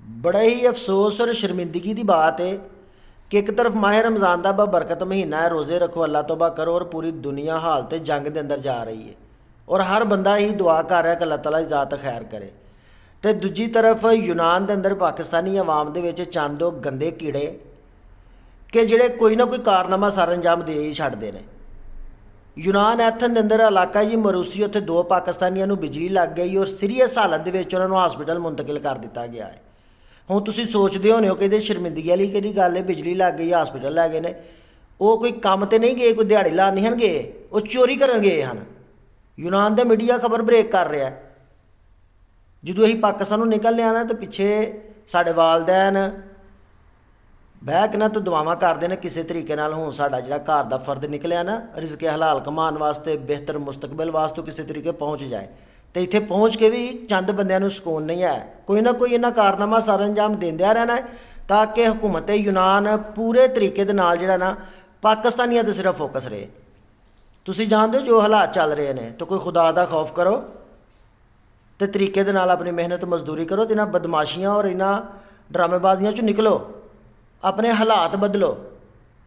बड़ा ही अफसोस और शर्मिंदगी की बात है कि एक तरफ माह रमज़ान का बरकत महीना है, रोज़े रखो, अल्लाह तौबा करो, और पूरी दुनिया हालत जंग के अंदर जा रही है और हर बंदा ही दुआ कर रहा है कि अल्लाह ताला ज़ात खैर करे। तो दूजी तरफ यूनान के अंदर पाकिस्तानी अवाम के चंद गंदे कीड़े कि ਜਿਹੜੇ कोई ना कोई कारनामा सर अंजाम दे ही छड्डदे ने। यूनान एथन के अंदर इलाका जी मरूसी, उत्थे दो पाकिस्तानियों को बिजली लग गई और सीरीयस हालत के उन्होंने हॉस्पिटल मुंतकिल कर दिता गया है। हुण तुसीं सोचते होने हो कि ये शर्मिंदगी वाली कि गल है, बिजली लग गई हॉस्पिटल लै गए ने। वो कोई काम तो नहीं गए, कोई दिहाड़ी लान नहीं गए, वो चोरी करन गए हैं। यूनान का मीडिया खबर ब्रेक कर रहा है। जो असीं पाकिस्तानों निकलने आना तो पिछे साढ़े वालदैन बह के ना तो दुआवां करते हैं किसी तरीके नाल हुण साडा जिहड़ा घर दा फर्द निकलिया ना रिज़्क़े हलाल कमाउण वास्ते, बेहतर मुस्तकबिल वास्ते किसी तरीके पहुँच जाए। तो इत्थे पहुँच के भी चंद बंदियां नूं सुकून नहीं है। कोई ना कोई इन्हां कारनामा सर अंजाम देंदिया रहना है ताकि हुकूमत यूनान पूरे तरीके दे नाल जिहड़ा ना पाकिस्तानियों ते सिर्फ फोकस रहे। तुसीं जानदे हो जो हालात चल रहे हैं, तो कोई खुदा दा खौफ करो तो तरीके दे नाल अपनी मेहनत मजदूरी करो, तो इन्हां बदमाशियां और इन्हां ड्रामेबाजियां चों निकलो, अपने हालात बदलो।